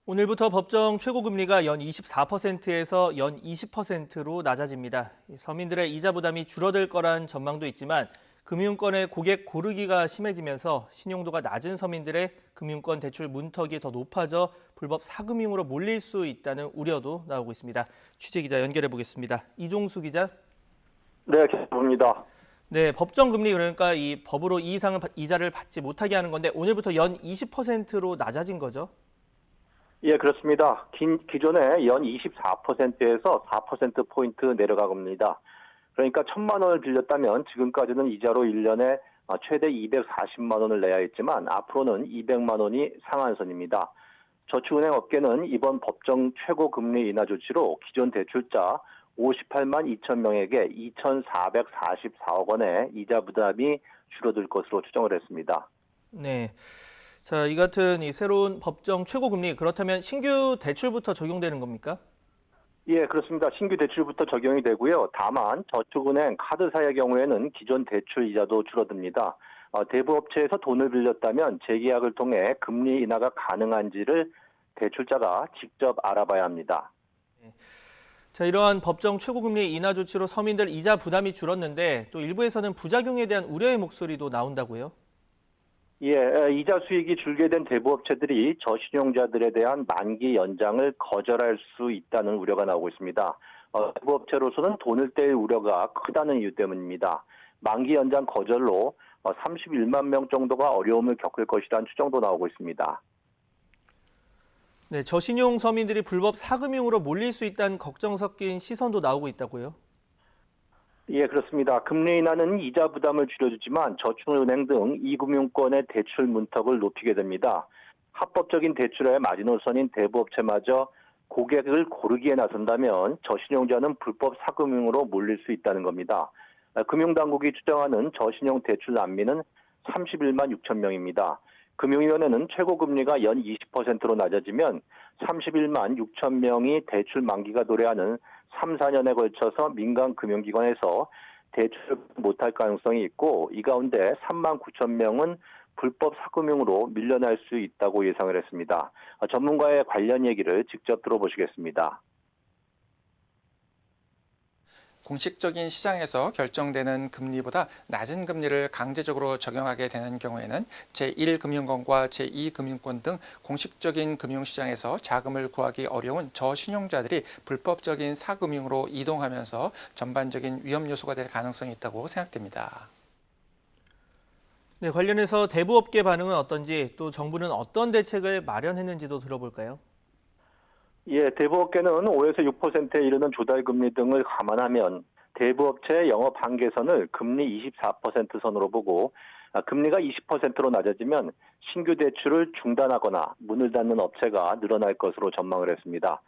오늘부터 법정 최고금리가 연 24%에서 연 20%로 낮아집니다. 서민들의 이자 부담이 줄어들 거란 전망도 있지만 금융권의 고객 고르기가 심해지면서 신용도가 낮은 서민들의 금융권 대출 문턱이 더 높아져 불법 사금융으로 몰릴 수 있다는 우려도 나오고 있습니다. 취재기자 연결해 보겠습니다. 이종수 기자. 네, 계속입니다. 네, 법정 금리 그러니까 이 법으로 이 이상은 이자를 받지 못하게 하는 건데 오늘부터 연 20%로 낮아진 거죠? 예, 그렇습니다. 기존에 연 24%에서 4%포인트 내려가겁니다. 그러니까 1,000만 원을 빌렸다면 지금까지는 이자로 1년에 최대 240만 원을 내야 했지만 앞으로는 200만 원이 상한선입니다. 저축은행 업계는 이번 법정 최고금리 인하 조치로 기존 대출자 58만 2천 명에게 2,444억 원의 이자 부담이 줄어들 것으로 추정을 했습니다. 네. 자, 이 같은 이 새로운 법정 최고금리 그렇다면 신규 대출부터 적용되는 겁니까? 예, 그렇습니다. 신규 대출부터 적용이 되고요. 다만 저축은행 카드사의 경우에는 기존 대출 이자도 줄어듭니다. 대부업체에서 돈을 빌렸다면 재계약을 통해 금리 인하가 가능한지를 대출자가 직접 알아봐야 합니다. 자, 이러한 법정 최고금리 인하 조치로 서민들 이자 부담이 줄었는데 또 일부에서는 부작용에 대한 우려의 목소리도 나온다고요? 예, 이자 수익이 줄게 된 대부업체들이 저신용자들에 대한 만기 연장을 거절할 수 있다는 우려가 나오고 있습니다. 대부업체로서는 돈을 뗄 우려가 크다는 이유 때문입니다. 만기 연장 거절로 31만 명 정도가 어려움을 겪을 것이라는 추정도 나오고 있습니다. 네, 저신용 서민들이 불법 사금융으로 몰릴 수 있다는 걱정 섞인 시선도 나오고 있다고요? 예, 그렇습니다. 금리 인하는 이자 부담을 줄여주지만 저축은행 등 이금융권의 대출 문턱을 높이게 됩니다. 합법적인 대출의 마지노선인 대부업체마저 고객을 고르기에 나선다면 저신용자는 불법 사금융으로 몰릴 수 있다는 겁니다. 금융당국이 추정하는 저신용 대출 난민은 31만 6천 명입니다. 금융위원회는 최고금리가 연 20%로 낮아지면 31만 6천 명이 대출 만기가 도래하는 3, 4년에 걸쳐서 민간 금융기관에서 대출을 못할 가능성이 있고 이 가운데 3만 9천 명은 불법 사금융으로 밀려날 수 있다고 예상을 했습니다. 전문가의 관련 얘기를 직접 들어보시겠습니다. 공식적인 시장에서 결정되는 금리보다 낮은 금리를 강제적으로 적용하게 되는 경우에는 제1금융권과 제2금융권 등 공식적인 금융시장에서 자금을 구하기 어려운 저신용자들이 불법적인 사금융으로 이동하면서 전반적인 위험 요소가 될 가능성이 있다고 생각됩니다. 네, 관련해서 대부업계 반응은 어떤지 또 정부는 어떤 대책을 마련했는지도 들어볼까요? 예, 대부업계는 5에서 6%에 이르는 조달금리 등을 감안하면 대부업체의 영업 한계선을 금리 24% 선으로 보고 금리가 20%로 낮아지면 신규 대출을 중단하거나 문을 닫는 업체가 늘어날 것으로 전망을 했습니다.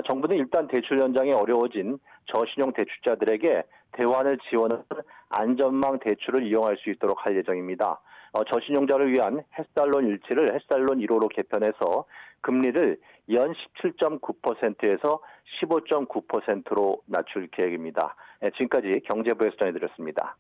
정부는 일단 대출 연장이 어려워진 저신용 대출자들에게 대환을 지원하는 안전망 대출을 이용할 수 있도록 할 예정입니다. 저신용자를 위한 햇살론 일치를 햇살론 1호로 개편해서 금리를 연 17.9%에서 15.9%로 낮출 계획입니다. 지금까지 경제부에서 전해드렸습니다.